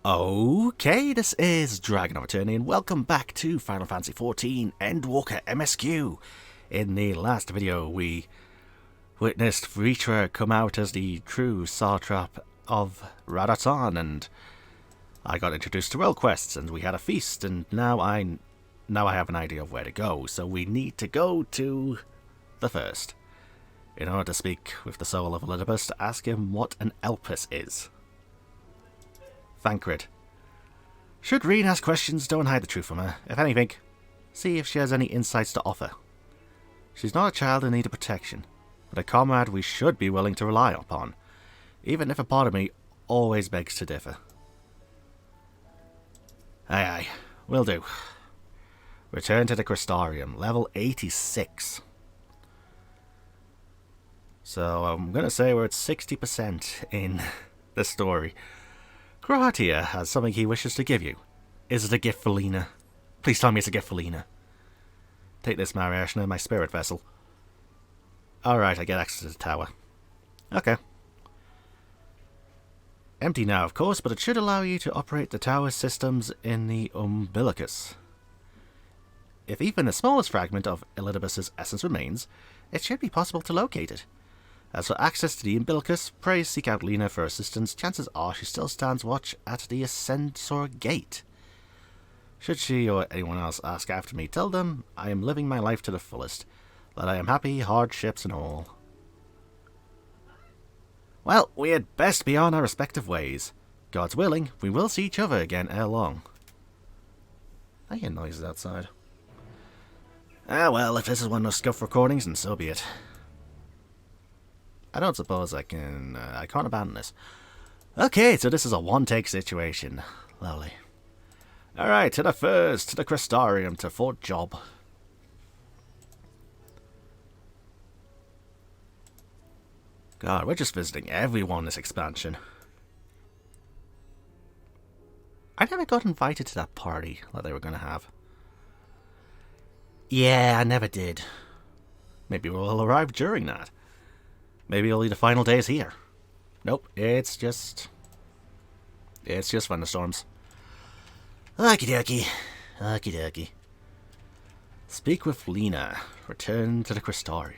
Okay, this is DragonofEternity and welcome back to Final Fantasy XIV Endwalker MSQ. In the last video we witnessed Vritra come out as the true satrap of radz-at-han, and I got introduced to world quests and we had a feast, and now I have an idea of where to go. So we need to go to the first in order to speak with the soul of Elidibus to ask him what an Elpis is. Thancred. Should Reen ask questions, don't hide the truth from her. If anything, see if she has any insights to offer. She's not a child in need of protection, but a comrade we should be willing to rely upon, even if a part of me always begs to differ. Aye, will do. Return to the Crystarium, level 86. So I'm going to say we're at 60% in the story. Kratia has something he wishes to give you. Is it a gift for Lena? Please tell me it's a gift for Lena. Take this, Mariashna, my spirit vessel. Alright, I get access to the tower. Okay. Empty now, of course, but it should allow you to operate the tower systems in the umbilicus. If even the smallest fragment of Elidibus' essence remains, it should be possible to locate it. As for access to the umbilicus, pray seek out Lena for assistance. Chances are she still stands watch at the Ascensor Gate. Should she or anyone else ask after me, tell them I am living my life to the fullest, that I am happy, hardships and all. Well, we had best be on our respective ways. God's willing, we will see each other again ere long. I hear noises outside. Ah well, if this is one of those scuff recordings, then so be it. I don't suppose I can't abandon this. Okay, so this is a one-take situation. Lovely. Alright, to the Crystarium, to Fort Job. God, we're just visiting everyone this expansion. I never got invited to that party that they were going to have. Yeah, I never did. Maybe we'll arrive during that. Maybe only the final days here. Nope, it's just thunderstorms. Okie dokie. Okie dokie. Speak with Lena. Return to the Crystarium.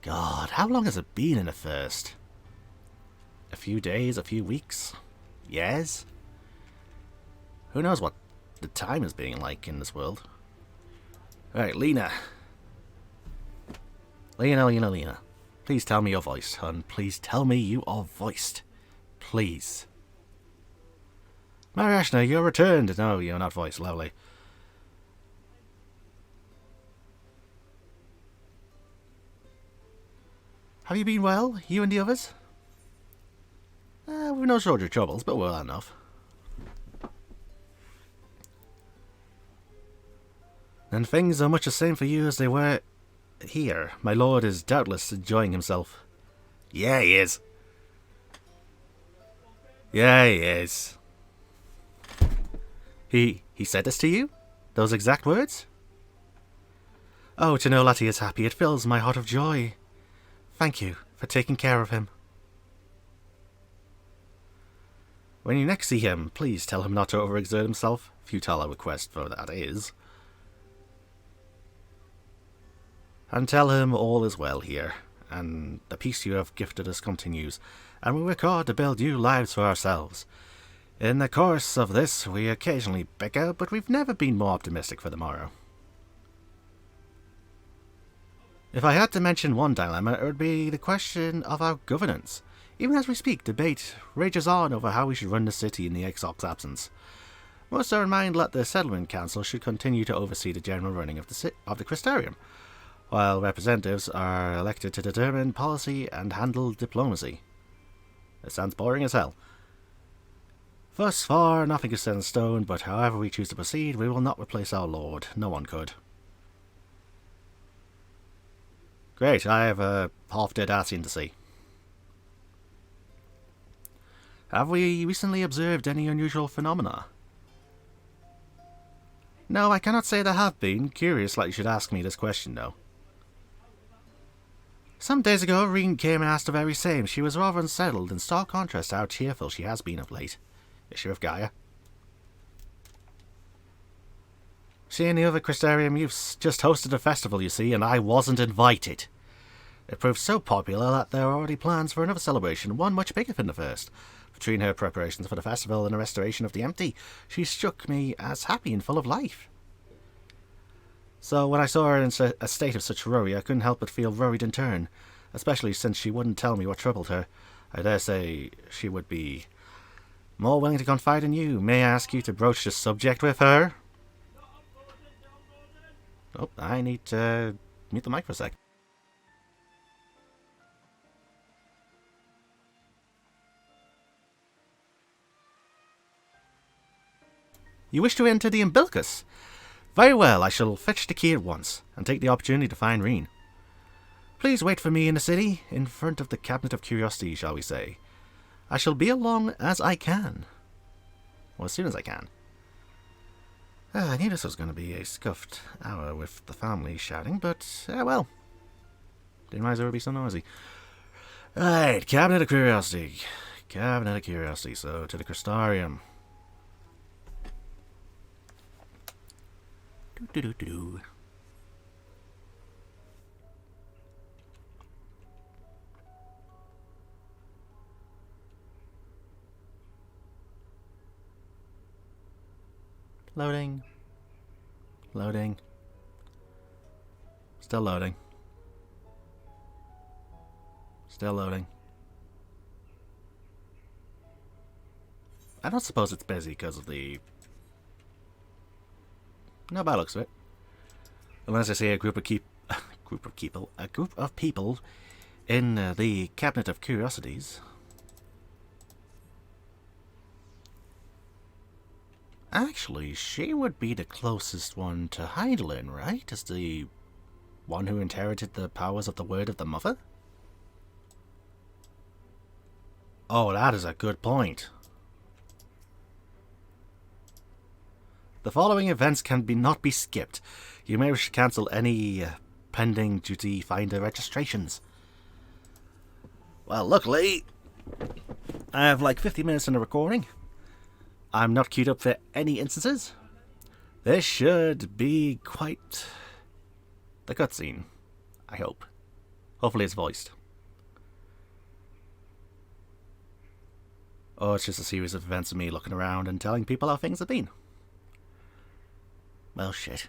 God, how long has it been in the first? A few days, a few weeks? Years? Who knows what the time is being like in this world? Alright, Lena. Lena. Please tell me you're voiced, hun. Please tell me you are voiced. Please. Mariashna, you're returned. No, you're not voiced. Lovely. Have you been well, you and the others? We've no shortage of troubles, but well enough. And things are much the same for you as they were here. My lord is doubtless enjoying himself. Yeah, he is. Yeah, he is. He said this to you? Those exact words? Oh, to know that he is happy, it fills my heart of joy. Thank you for taking care of him. When you next see him, please tell him not to overexert himself. Futile request, though that is. And tell him all is well here, and the peace you have gifted us continues, and we work hard to build new lives for ourselves. In the course of this, we occasionally bicker, but we've never been more optimistic for the morrow. If I had to mention one dilemma, it would be the question of our governance. Even as we speak, debate rages on over how we should run the city in the Exarch's absence. Most are in mind that the Settlement Council should continue to oversee the general running of the Crystarium, while representatives are elected to determine policy and handle diplomacy. It sounds boring as hell. Thus far, nothing is set in stone, but however we choose to proceed, we will not replace our lord. No one could. Great, I have a half-dead Asian to see. Have we recently observed any unusual phenomena? No, I cannot say there have been. Curious that you should ask me this question, though. Some days ago, Reen came and asked the very same. She was rather unsettled, in stark contrast to how cheerful she has been of late. Issue of Gaia. She and the other Crystarium youths just hosted a festival, you see, and I wasn't invited. It proved so popular that there are already plans for another celebration, one much bigger than the first. Between her preparations for the festival and the restoration of the empty, she struck me as happy and full of life. So when I saw her in a state of such worry, I couldn't help but feel worried in turn, especially since she wouldn't tell me what troubled her. I dare say she would be more willing to confide in you. May I ask you to broach this subject with her? Oh, I need to mute the mic for a sec. You wish to enter the umbilicus? Very well, I shall fetch the key at once, and take the opportunity to find Reen. Please wait for me in the city, in front of the Cabinet of Curiosity, shall we say. I shall be along as I can. Or as soon as I can. I knew this was going to be a scuffed hour with the family shouting, but, well. Didn't realize it would be so noisy. Right, Cabinet of Curiosity. Cabinet of Curiosity, so to the Crystarium. Do-do-do-do-do. Loading. Loading. Still loading. Still loading. I don't suppose it's busy because of the... No bad looks of it. Unless I see a group of people in the Cabinet of Curiosities. Actually, she would be the closest one to Heidelin, right? As the one who inherited the powers of the Word of the Mother? Oh, that is a good point. The following events can not be skipped. You may wish to cancel any pending duty finder registrations. Well, luckily, I have like 50 minutes in the recording. I'm not queued up for any instances. This should be quite the cutscene, I hope. Hopefully it's voiced. Or it's just a series of events of me looking around and telling people how things have been. Well, shit.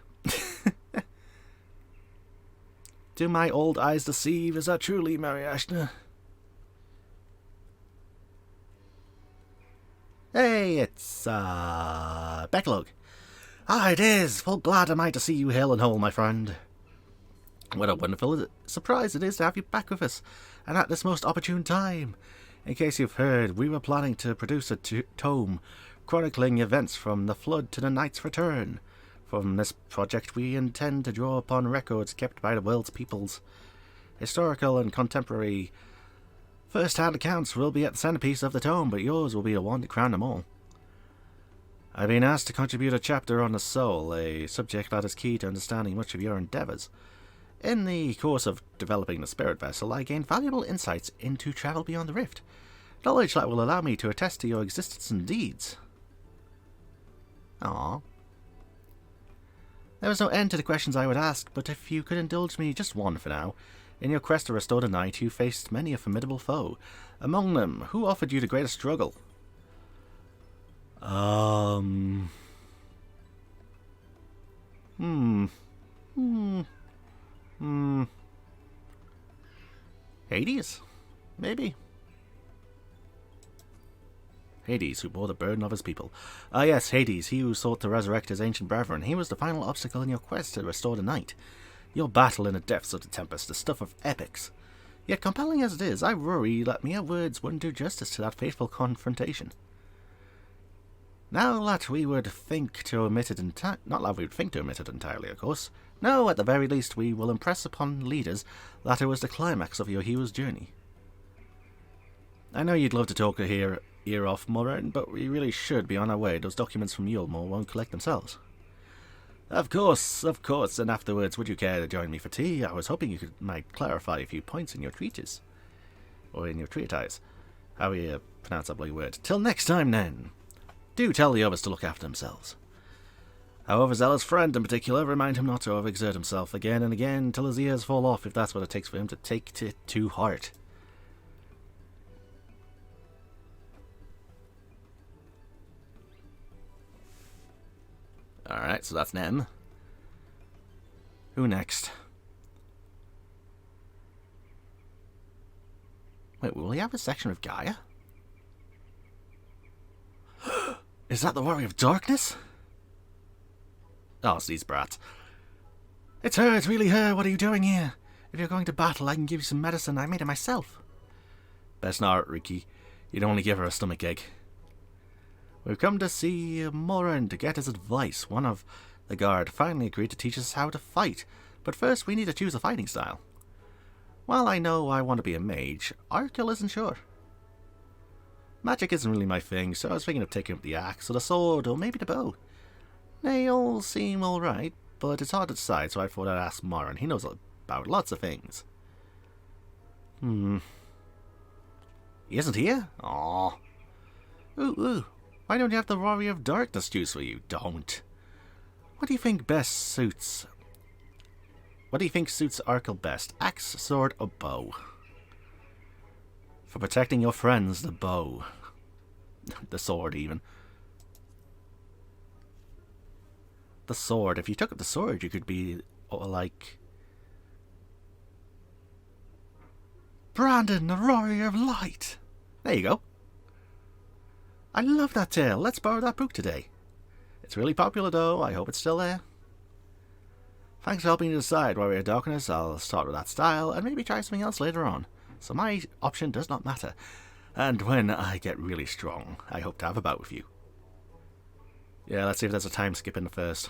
Do my old eyes deceive? Is that truly Mary Ashner? Hey, it's, Becklug. Ah, it is. Full glad am I to see you hale and whole, my friend. What a wonderful surprise it is to have you back with us, and at this most opportune time. In case you've heard, we were planning to produce a tome chronicling events from the Flood to the Knight's Return. From this project we intend to draw upon records kept by the world's peoples. Historical and contemporary first-hand accounts will be at the centerpiece of the tome, but yours will be the one to crown them all. I've been asked to contribute a chapter on the soul, a subject that is key to understanding much of your endeavours. In the course of developing the spirit vessel, I gained valuable insights into travel beyond the rift, knowledge that will allow me to attest to your existence and deeds. Aww. There was no end to the questions I would ask, but if you could indulge me just one for now. In your quest to restore the night, you faced many a formidable foe. Among them, who offered you the greatest struggle? Hades? Maybe. Hades, who bore the burden of his people. Ah yes, Hades, he who sought to resurrect his ancient brethren. He was the final obstacle in your quest to restore the night. Your battle in the depths of the Tempest, the stuff of epics. Yet compelling as it is, I worry that mere words wouldn't do justice to that fateful confrontation. Now that we would think to omit it not that we would think to omit it entirely, of course. No, at the very least, we will impress upon leaders that it was the climax of your hero's journey. I know you'd love to talk her ear off, Moran, but we really should be on our way. Those documents from Yulmore won't collect themselves. Of course, and afterwards, would you care to join me for tea? I was hoping you might clarify a few points in your treatise. Or in your treatise. How you pronounce that bloody word. Till next time, then. Do tell the others to look after themselves. Our overzealous friend in particular, remind him not to overexert himself again and again till his ears fall off, if that's what it takes for him to take it to heart. Alright, so that's Nem. Who next? Wait, will he have a section of Gaia? Is that the Warrior of Darkness? Oh, it's these brats. It's her, it's really her. What are you doing here? If you're going to battle, I can give you some medicine. I made it myself. Best not, Riki. You'd only give her a stomachache. We've come to see Moran to get his advice. One of the guard finally agreed to teach us how to fight. But first, we need to choose a fighting style. While I know I want to be a mage, Arkell isn't sure. Magic isn't really my thing, so I was thinking of taking up the axe, or the sword, or maybe the bow. They all seem alright, but it's hard to decide, so I thought I'd ask Moran. He knows about lots of things. He isn't here? Aww. Ooh. Why don't you have the Warrior of Darkness choose for you? Don't. What do you think suits Arkell best? Axe, sword, or bow? For protecting your friends, the bow. The sword, even. The sword. If you took up the sword, you could be like Brandon, the Warrior of Light. There you go. I love that tale. Let's borrow that book today. It's really popular, though. I hope it's still there. Thanks for helping me decide Warrior of Darkness. I'll start with that style and maybe try something else later on. So my option does not matter. And when I get really strong, I hope to have a bout with you. Yeah, let's see if there's a time skip in the first.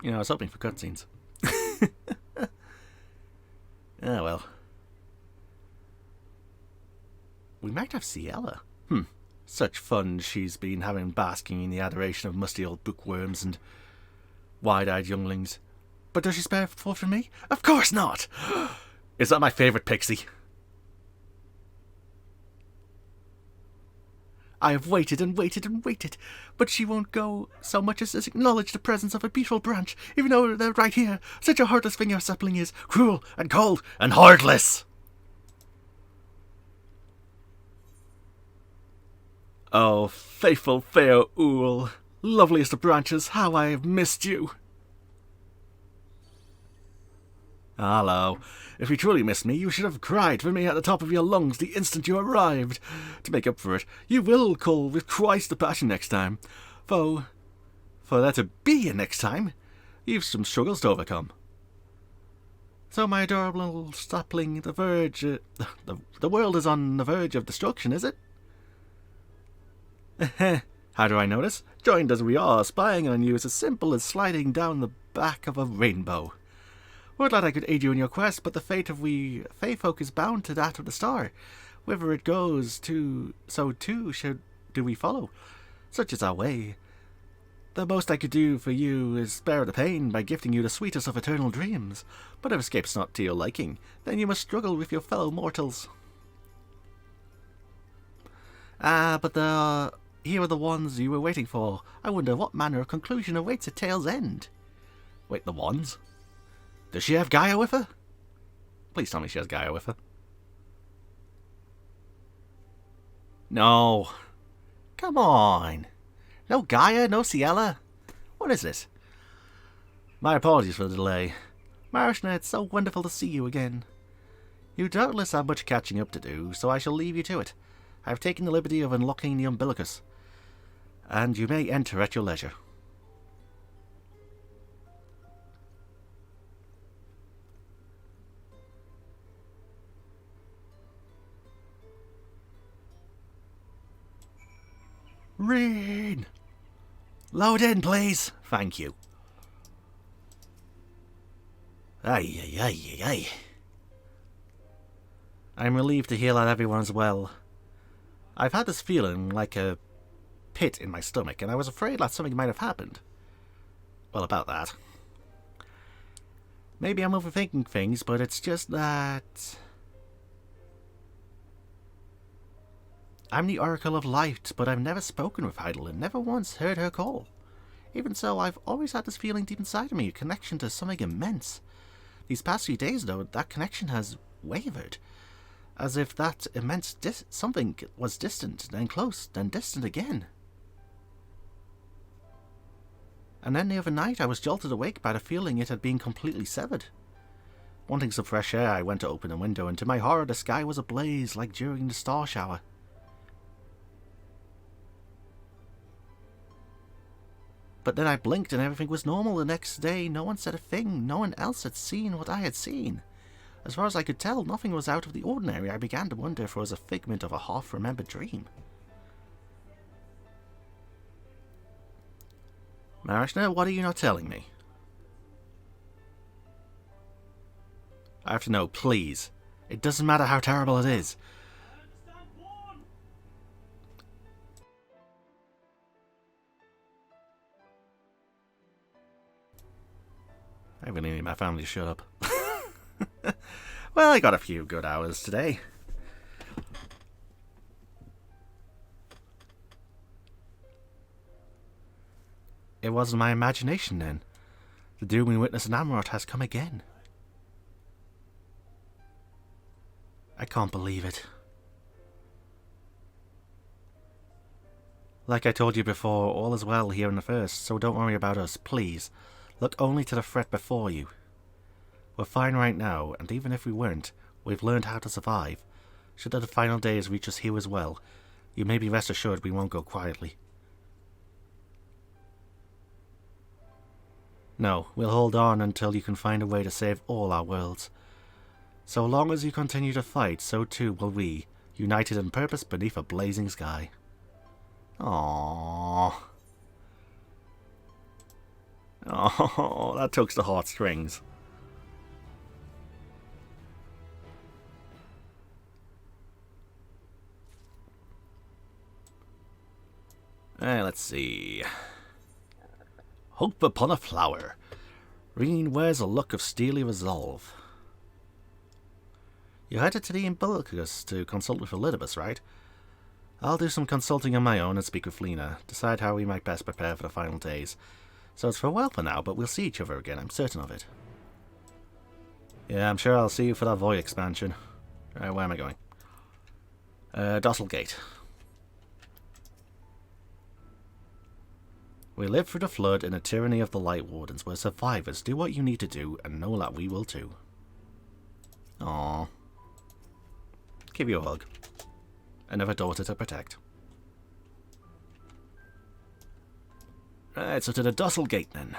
You know, I was hoping for cutscenes. Ah, well. We might have Ciela. Such fun she's been having basking in the adoration of musty old bookworms and wide-eyed younglings. But does she spare forth for me? Of course not! Is that my favourite pixie? I have waited and waited and waited, but she won't go so much as acknowledge the presence of a beautiful branch, even though they're right here. Such a heartless thing your sapling is, cruel and cold and heartless. Oh, faithful fair Ool, loveliest of branches, how I have missed you. Hello. If you truly missed me, you should have cried for me at the top of your lungs the instant you arrived. To make up for it, you will call with twice the passion next time. For there to be a next time, you've some struggles to overcome. So, my adorable little sapling, the world is on the verge of destruction, is it? How do I notice? Joined as we are, spying on you is as simple as sliding down the back of a rainbow. Would that I could aid you in your quest, but the fate of we Fey folk is bound to that of the star. Whither it goes, so too do we follow. Such is our way. The most I could do for you is spare the pain by gifting you the sweetest of eternal dreams. But if escape's not to your liking, then you must struggle with your fellow mortals. But here are the ones you were waiting for. I wonder what manner of conclusion awaits at tale's end. Wait, the ones? Does she have Gaia with her? Please tell me she has Gaia with her. No. Come on. No Gaia, no Ciela. What is this? My apologies for the delay. Marishna, it's so wonderful to see you again. You doubtless have much catching up to do, so I shall leave you to it. I have taken the liberty of unlocking the umbilicus, and you may enter at your leisure. Rain! Load in, please. Thank you. Ay. I'm relieved to hear that everyone's well. I've had this feeling like a pit in my stomach, and I was afraid that something might have happened. Well, about that. Maybe I'm overthinking things, but it's just that... I'm the Oracle of Light, but I've never spoken with Heidelin, never once heard her call. Even so, I've always had this feeling deep inside of me, a connection to something immense. These past few days, though, that connection has wavered. As if that immense something was distant, then close, then distant again. And then the other night I was jolted awake by the feeling it had been completely severed. Wanting some fresh air, I went to open a window, and to my horror the sky was ablaze like during the star shower. But then I blinked and everything was normal. The next day no one said a thing, no one else had seen what I had seen. As far as I could tell, nothing was out of the ordinary. I began to wonder if it was a figment of a half-remembered dream. Marishna, what are you not telling me? I have to know, please. It doesn't matter how terrible it is. I really need my family to shut up. Well, I got a few good hours today. It wasn't my imagination then. The doom we witnessed in Amarot has come again. I can't believe it. Like I told you before, all is well here in the First, so don't worry about us, please. Look only to the threat before you. We're fine right now, and even if we weren't, we've learned how to survive. Should the final days reach us here as well, you may be rest assured we won't go quietly. No, we'll hold on until you can find a way to save all our worlds. So long as you continue to fight, so too will we, united in purpose beneath a blazing sky. Aww. Oh, that tugs the heartstrings. Let's see. Hope upon a flower. Reen wears a look of steely resolve. You headed to the Umbilicus to consult with Elidibus, right? I'll do some consulting on my own and speak with Lena, decide how we might best prepare for the final days. So it's farewell for now, but we'll see each other again, I'm certain of it. Yeah, I'm sure I'll see you for that Void expansion. Where am I going? Dosselgate. We live through the flood in a tyranny of the Light Wardens, where survivors do what you need to do, and know that we will too. Aww. Give you a hug. Another daughter to protect. Right, so to the Dosselgate then.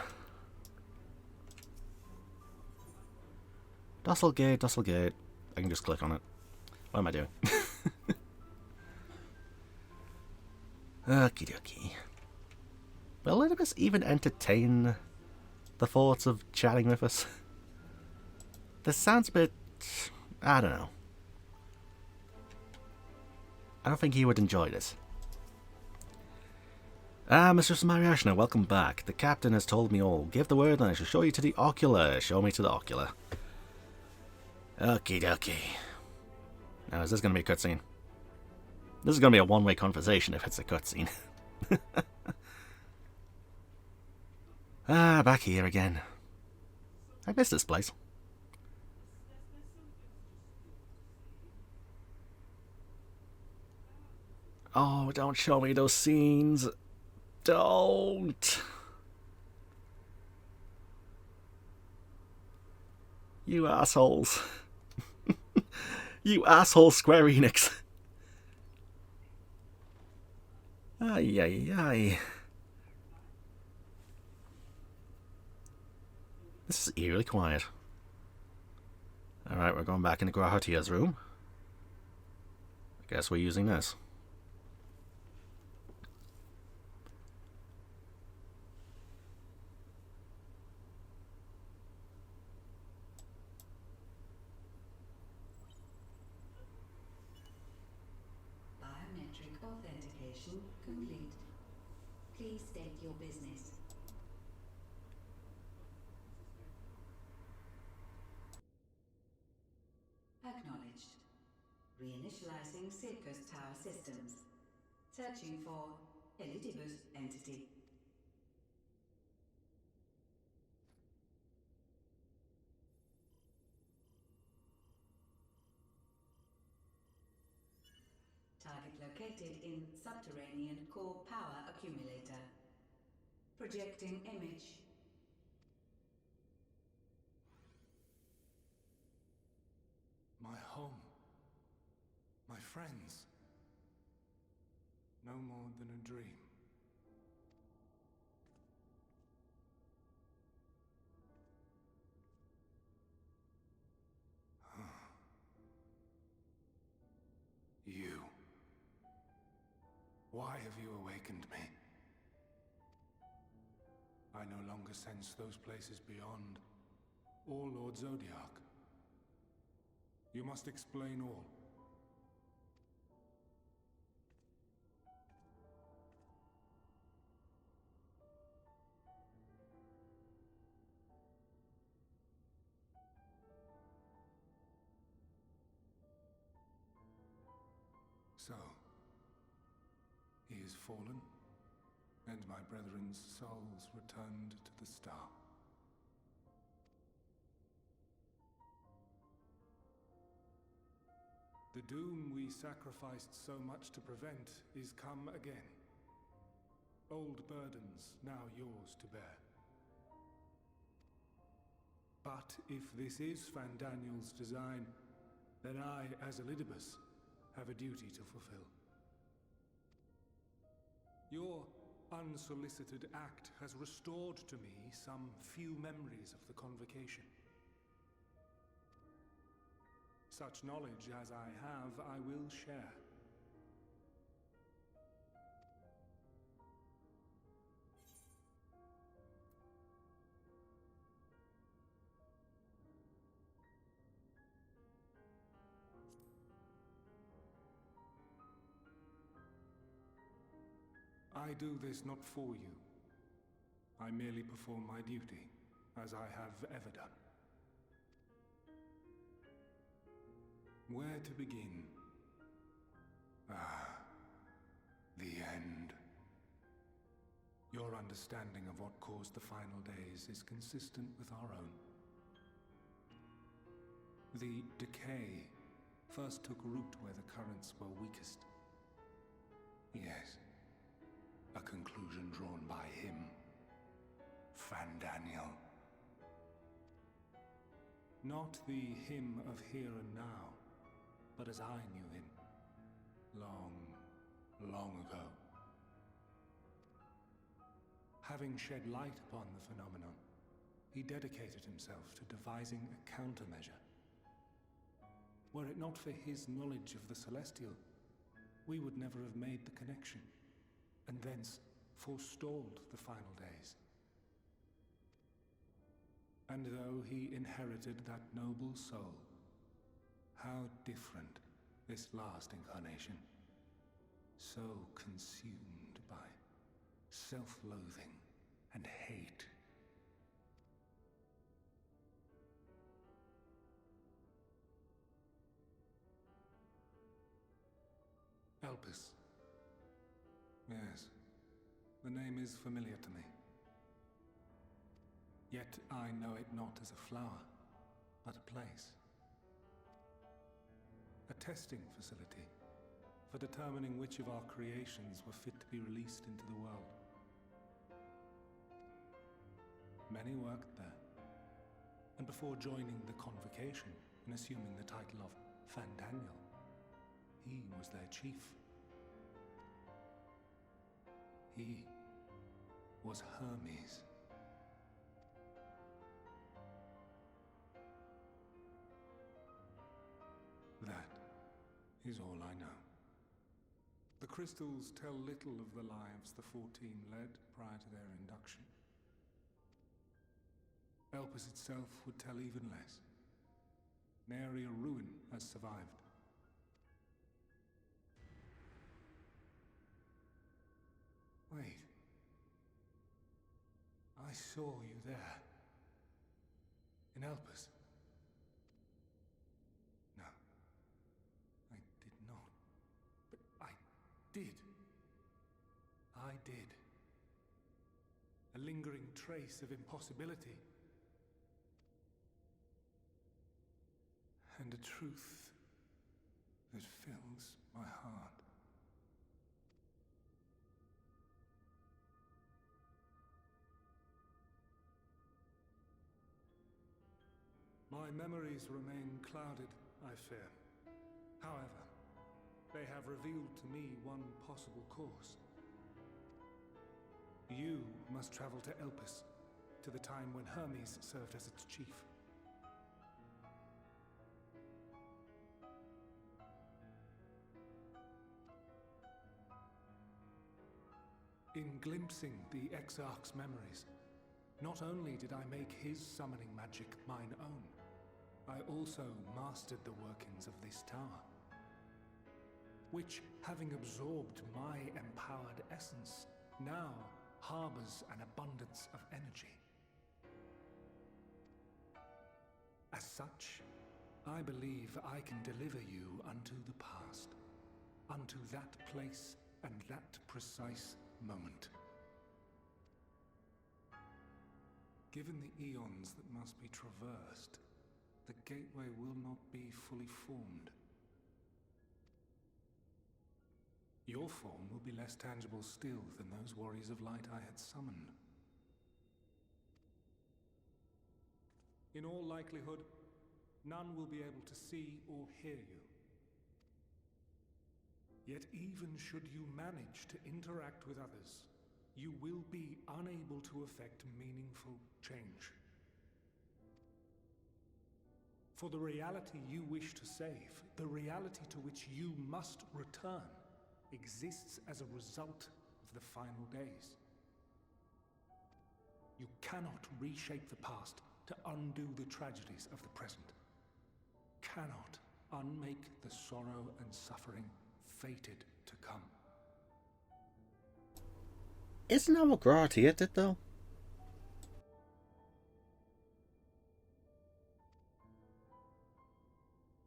Dosselgate, Dosselgate. I can just click on it. What am I doing? Okie dokie. Will Elidibus even entertain the thoughts of chatting with us? This sounds a bit... I don't know. I don't think he would enjoy this. Mr. Samariashna, welcome back. The captain has told me all. Give the word and I shall show you to the ocular. Show me to the ocular. Okie dokie. Now, is this going to be a cutscene? This is going to be a one-way conversation if it's a cutscene. Back here again. I miss this place. Oh, don't show me those scenes. Don't. You assholes. You asshole Square Enix. Ay, ay, ay. This is eerily quiet. Alright, we're going back into Grahatia's room. I guess we're using this. Connection complete. Please state your business. Acknowledged. Reinitializing Circus Tower systems. Searching for Elidibus entity. Target located in subterranean core power accumulator. Projecting image. My home. My friends. No more than a dream. You. Why have you awakened me? I no longer sense those places beyond, or Lord Zodiac. You must explain all. So, he is fallen, and my brethren's souls returned to the star. The doom we sacrificed so much to prevent is come again. Old burdens now yours to bear. But if this is Fandaniel's design, then I, as Elidibus, have a duty to fulfill. Your unsolicited act has restored to me some few memories of the convocation. Such knowledge as I have, I will share. I do this not for you. I merely perform my duty, as I have ever done. Where to begin? The end. Your understanding of what caused the final days is consistent with our own. The decay first took root where the currents were weakest. Yes. A conclusion drawn by him, Fandaniel. Not the him of here and now, but as I knew him, long, long ago. Having shed light upon the phenomenon, he dedicated himself to devising a countermeasure. Were it not for his knowledge of the Celestial, we would never have made the connection, and thence forestalled the final days. And though he inherited that noble soul, how different this last incarnation, so consumed by self-loathing and hate. Elpis. Yes, the name is familiar to me. Yet I know it not as a flower, but a place. A testing facility for determining which of our creations were fit to be released into the world. Many worked there, and before joining the convocation and assuming the title of Fandaniel, he was their chief. He was Hermes. That is all I know. The crystals tell little of the lives the 14 led prior to their induction. Elpis itself would tell even less. Nary a ruin has survived. Wait. I saw you there. In Elpis. No. I did not. But I did. I did. A lingering trace of impossibility. And a truth that fills my heart. My memories remain clouded, I fear. However, they have revealed to me one possible course. You must travel to Elpis, to the time when Hermes served as its chief. In glimpsing the Exarch's memories, not only did I make his summoning magic mine own, I also mastered the workings of this tower, which, having absorbed my empowered essence, now harbors an abundance of energy. As such, I believe I can deliver you unto the past, unto that place and that precise moment. Given the eons that must be traversed, the gateway will not be fully formed. Your form will be less tangible still than those warriors of light I had summoned. In all likelihood, none will be able to see or hear you. Yet even should you manage to interact with others, you will be unable to effect meaningful change. For the reality you wish to save, the reality to which you must return, exists as a result of the final days. You cannot reshape the past to undo the tragedies of the present. Cannot unmake the sorrow and suffering fated to come. Isn't our gratiated though?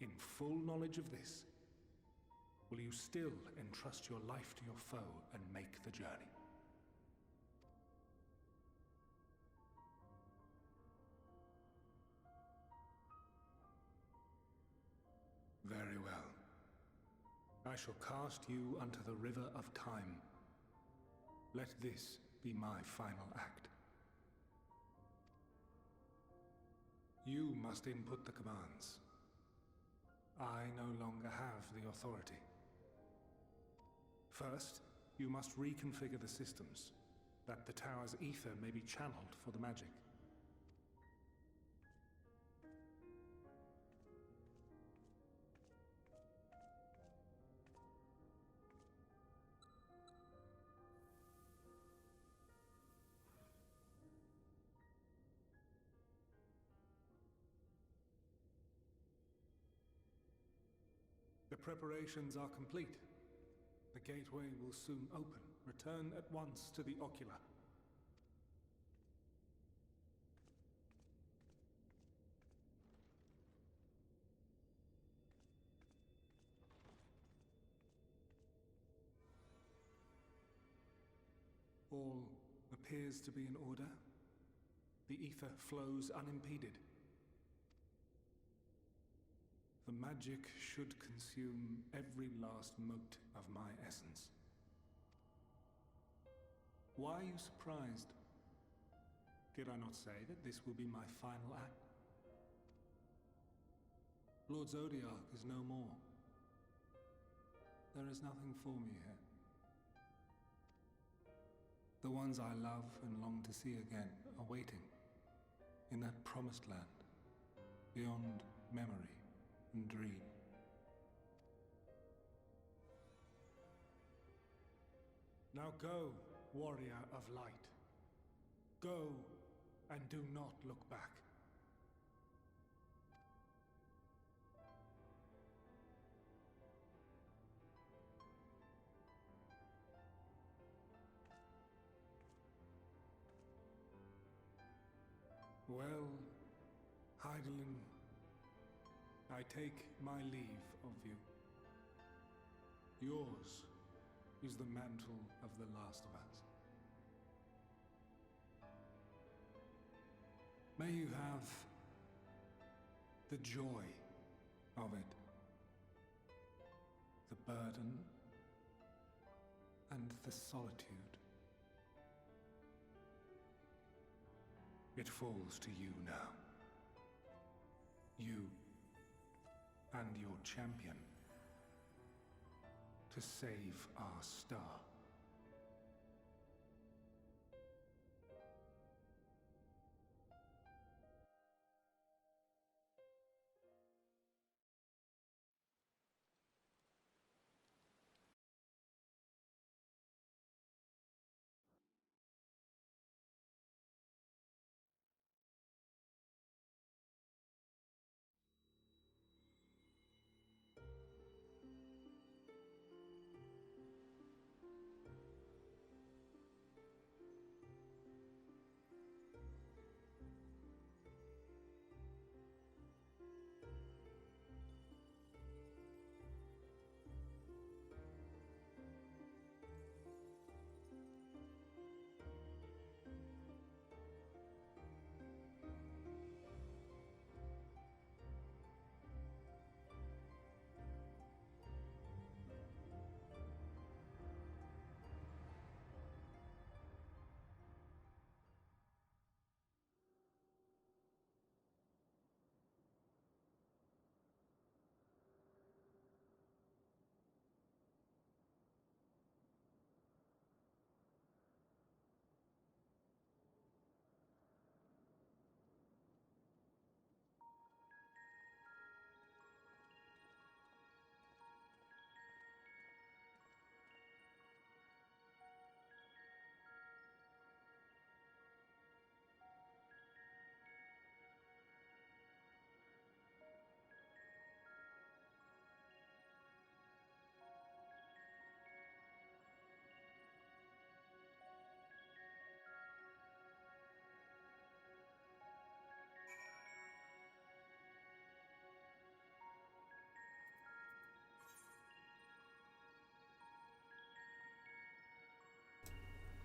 In full knowledge of this, will you still entrust your life to your foe and make the journey? Very well. I shall cast you unto the river of time. Let this be my final act. You must input the commands. I no longer have the authority. First, you must reconfigure the systems, that the tower's ether may be channeled for the magic. The preparations are complete. The gateway will soon open. Return at once to the Ocular. All appears to be in order. The ether flows unimpeded. The magic should consume every last mote of my essence. Why are you surprised? Did I not say that this will be my final act? Lord Zodiac is no more. There is nothing for me here. The ones I love and long to see again are waiting in that promised land, beyond memory and dream. Now go, warrior of light. Go, and do not look back. Well, Heidelin, I take my leave of you. Yours is the mantle of the last of us. May you have the joy of it, the burden, and the solitude. It falls to you now. You and your champion to save our star.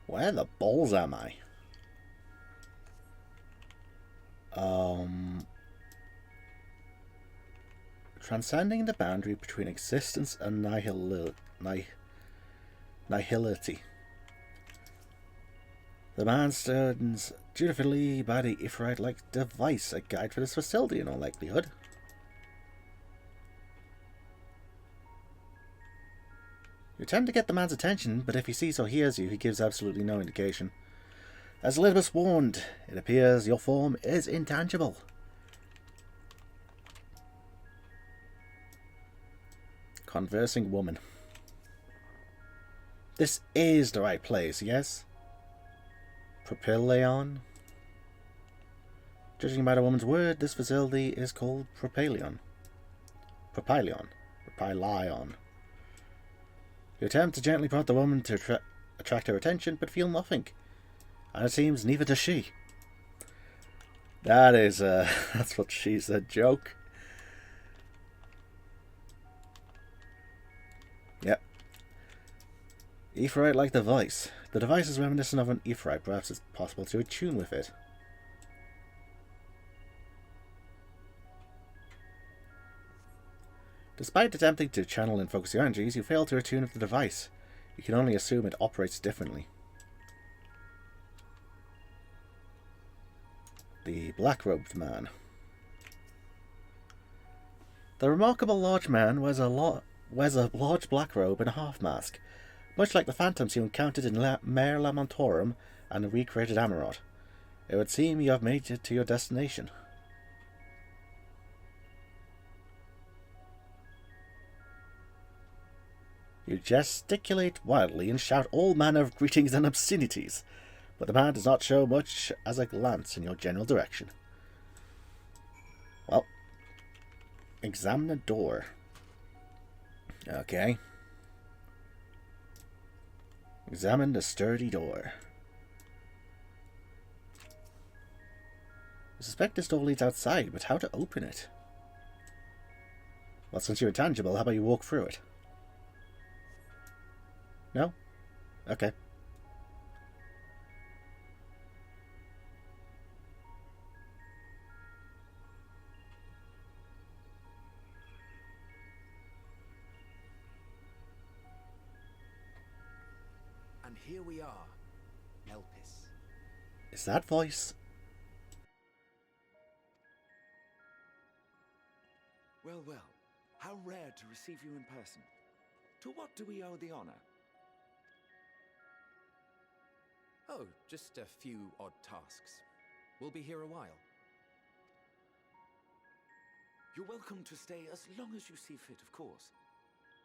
Where the balls am I? Transcending the boundary between existence and nihility. The man stands dutifully by the Ifrit-like device, a guide for this facility in all likelihood. You attempt to get the man's attention, but if he sees or hears you, he gives absolutely no indication. As Elidibus warned, it appears your form is intangible. Conversing woman. This is the right place, yes? Propylion? Judging by the woman's word, this facility is called Propylion. Propylion. You attempt to gently prod the woman to attract her attention, but feel nothing. And it seems neither does she. That is, that's what she said, joke. Yep. Ifrit-like device. The device is reminiscent of an Ifrit. Perhaps it's possible to attune with it. Despite attempting to channel and focus your energies, you fail to attune with the device. You can only assume it operates differently. The Blackrobed Man. The remarkable large man wears a large black robe and a half-mask, much like the phantoms you encountered in Mare Lamentorum and the recreated Amarot. It would seem you have made it to your destination. You gesticulate wildly and shout all manner of greetings and obscenities, but the man does not show much as a glance in your general direction. Well, examine the door. Okay. Examine the sturdy door. I suspect this door leads outside, but how to open it? Well, since you're intangible, how about you walk through it? No? Okay. And here we are, Elpis. Is that voice? Well, well, how rare to receive you in person. To what do we owe the honor? Oh, just a few odd tasks. We'll be here a while. You're welcome to stay as long as you see fit, of course.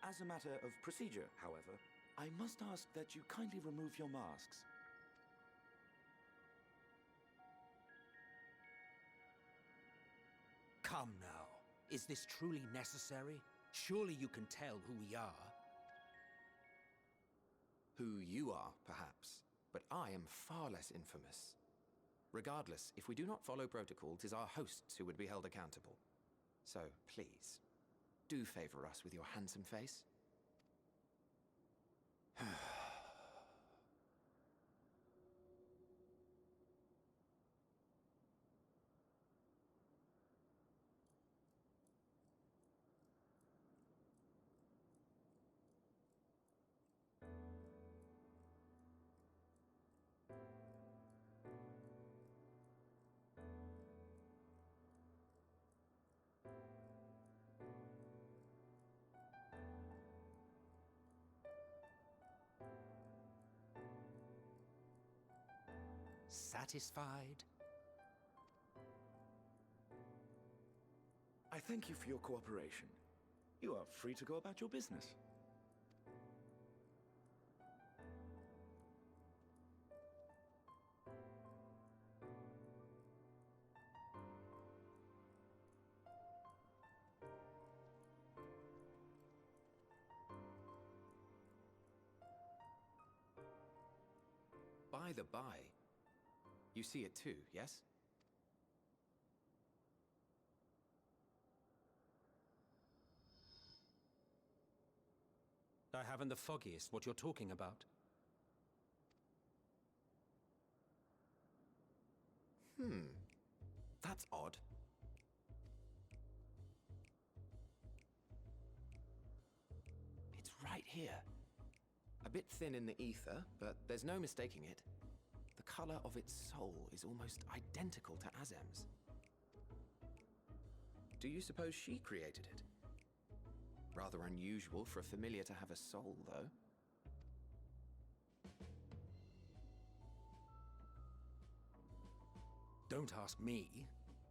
As a matter of procedure, however, I must ask that you kindly remove your masks. Come now. Is this truly necessary? Surely you can tell who we are. Who you are, perhaps, but I am far less infamous. Regardless, if we do not follow protocol, 'tis our hosts who would be held accountable. So, please, do favor us with your handsome face. Satisfied? I thank you for your cooperation. You are free to go about your business. By the by, you see it too, yes? I haven't the foggiest what you're talking about. That's odd. It's right here. A bit thin in the ether, but there's no mistaking it. The color of its soul is almost identical to Azem's. Do you suppose she created it? Rather unusual for a familiar to have a soul, though. Don't ask me.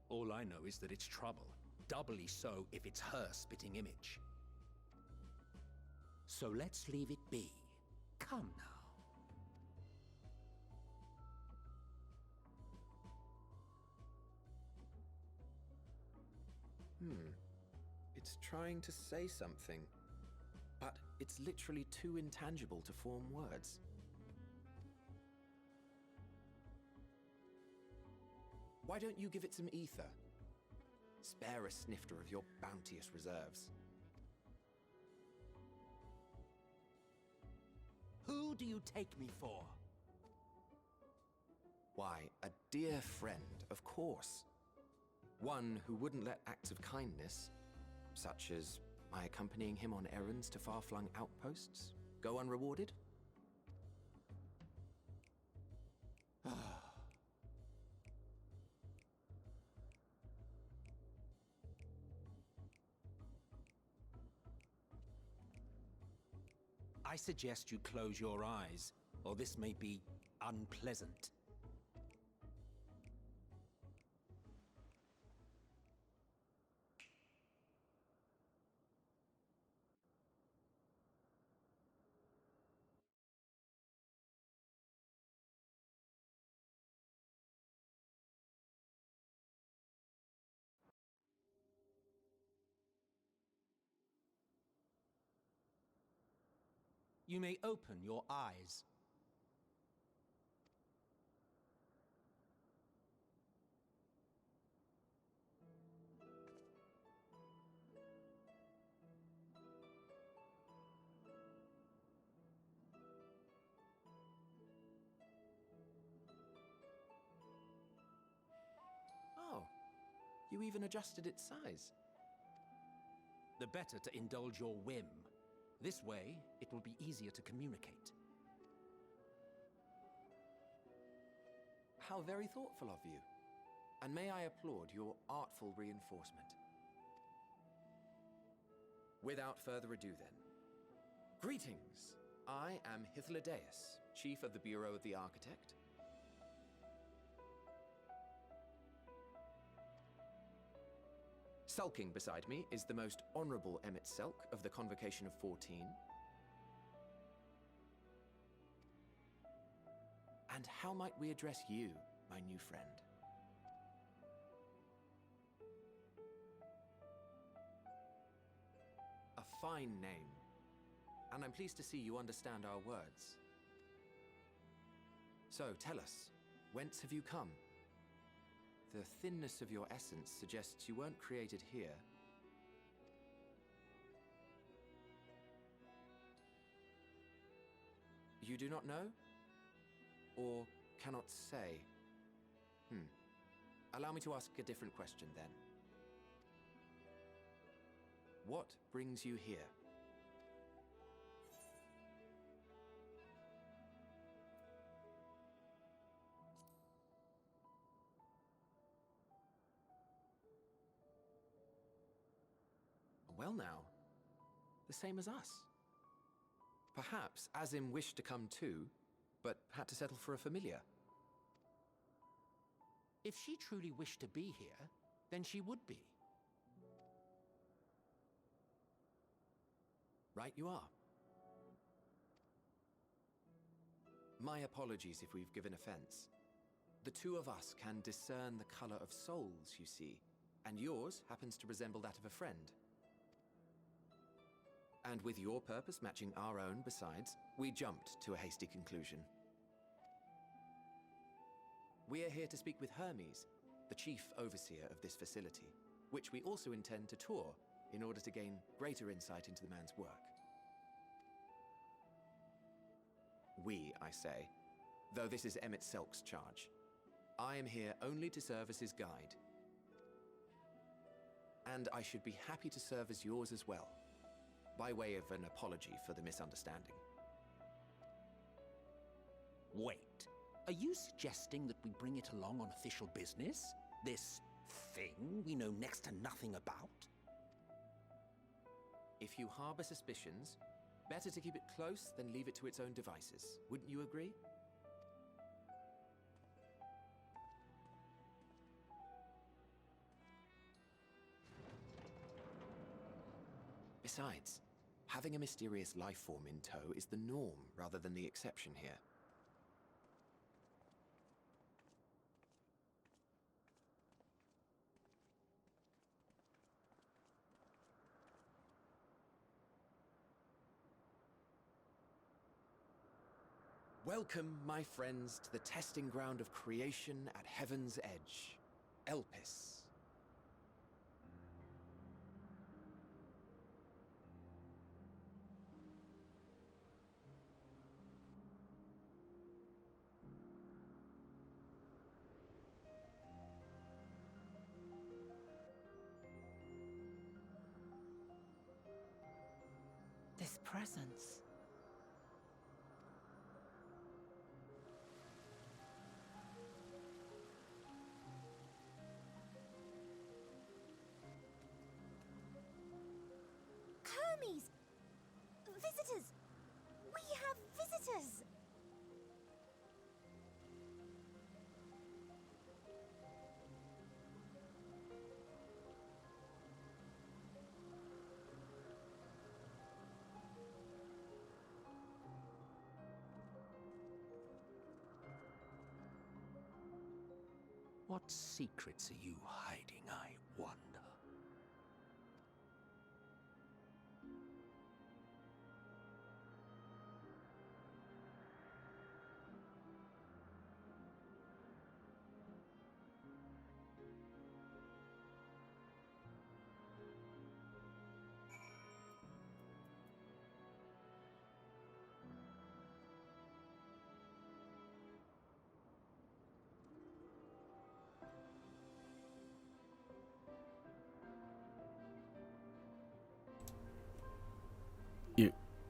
All I know is that it's trouble. Doubly so if it's her spitting image. So let's leave it be. Come now. It's trying to say something, but it's literally too intangible to form words. Why don't you give it some ether? Spare a snifter of your bounteous reserves. Who do you take me for? Why, a dear friend, of course. One who wouldn't let acts of kindness, such as my accompanying him on errands to far-flung outposts, go unrewarded? I suggest you close your eyes, or this may be unpleasant. You may open your eyes. You even adjusted its size. The better to indulge your whim. This way, it will be easier to communicate. How very thoughtful of you. And may I applaud your artful reinforcement. Without further ado then. Greetings! I am Elidibus, Chief of the Bureau of the Architect. Sulking beside me is the most honorable Emmett Selk of the Convocation of 14. And how might we address you, my new friend? A fine name. And I'm pleased to see you understand our words. So, tell us, whence have you come? The thinness of your essence suggests you weren't created here. You do not know? Or cannot say? Allow me to ask a different question then. What brings you here? Well now, the same as us. Perhaps Azim wished to come too, but had to settle for a familiar. If she truly wished to be here, then she would be. Right you are. My apologies if we've given offense. The two of us can discern the color of souls, you see, and yours happens to resemble that of a friend. And with your purpose matching our own besides, we jumped to a hasty conclusion. We are here to speak with Hermes, the chief overseer of this facility, which we also intend to tour in order to gain greater insight into the man's work. We, I say, though this is Emmett Selk's charge. I am here only to serve as his guide. And I should be happy to serve as yours as well, by way of an apology for the misunderstanding. Wait, are you suggesting that we bring it along on official business? This thing we know next to nothing about? If you harbor suspicions, better to keep it close than leave it to its own devices. Wouldn't you agree? Besides, having a mysterious life form in tow is the norm rather than the exception here. Welcome, my friends, to the testing ground of creation at Heaven's Edge, Elpis. This presence. Hermes! Visitors! We have visitors! What secrets are you hiding, I wonder?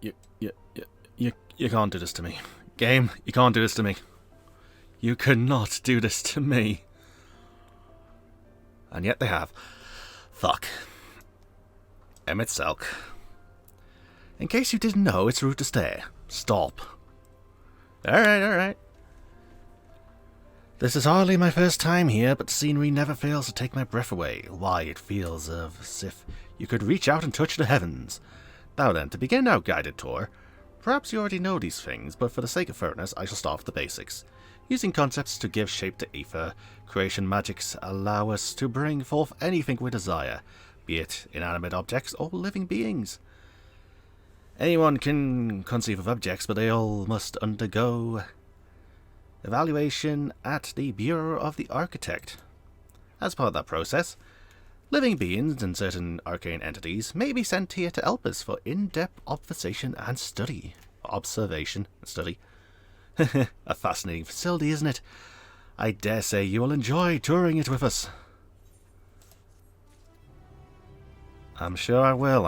You can't do this to me. Game, you can't do this to me. You cannot do this to me. And yet they have. Fuck. Emmett Selk. In case you didn't know, it's rude to stare. Stop. Alright. This is hardly my first time here, but the scenery never fails to take my breath away. Why, it feels as if you could reach out and touch the heavens. Now then, to begin our guided tour, perhaps you already know these things, but for the sake of fairness, I shall start with the basics. Using concepts to give shape to ether, creation magics allow us to bring forth anything we desire, be it inanimate objects or living beings. Anyone can conceive of objects, but they all must undergo evaluation at the Bureau of the Architect. As part of that process, living beings and certain arcane entities may be sent here to Elpis for in-depth observation and study. A fascinating facility, isn't it? I dare say you will enjoy touring it with us. I'm sure I will.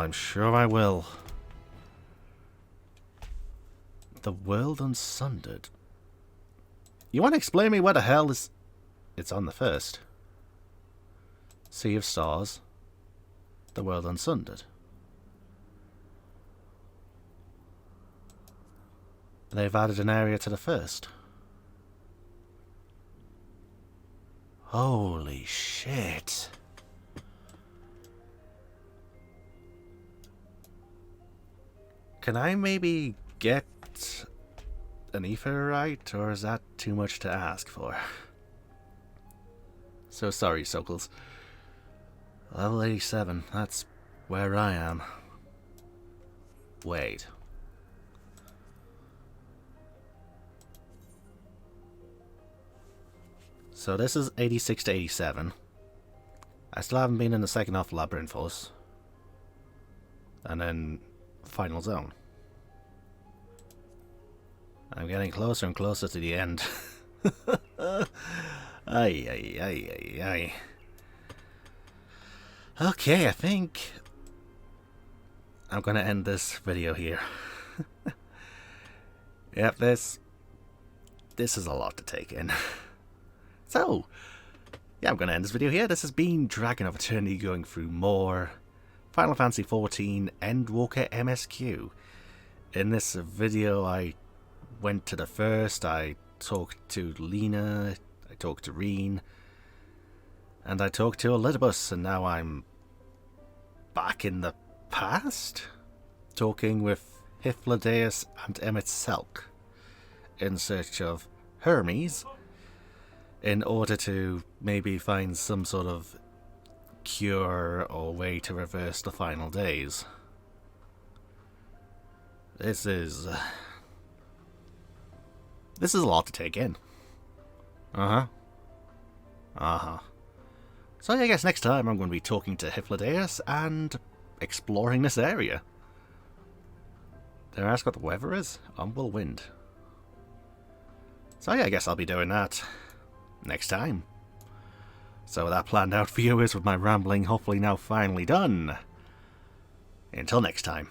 The World Unsundered. You want to explain me where the hell is... It's on the first. Sea of Stars. The World Unsundered. They've added an area to the first. Holy shit. Can I maybe get an etherite, or is that too much to ask for? So sorry, Sokals. Level 87, that's where I am. Wait. So this is 86 to 87. I still haven't been in the second half of Labyrinthos. And then Final Zone. I'm getting closer and closer to the end. Ay. Okay, I think I'm gonna end this video here. Yep, this is a lot to take in. So, yeah, I'm gonna end this video here. This has been DragonofEternity going through more Final Fantasy XIV Endwalker MSQ. In this video, I went to the first, I talked to Lena, I talked to Reen, and I talked to Elidibus, and now I'm back in the past? Talking with Hythlodaeus and Emmett Selk in search of Hermes, in order to maybe find some sort of cure or way to reverse the final days. This is a lot to take in. So I guess next time I'm going to be talking to Hythlodaeus and exploring this area. Did I ask what the weather is? Umbral wind. So yeah, I guess I'll be doing that next time. So with that planned out, viewers, with my rambling hopefully now finally done. Until next time.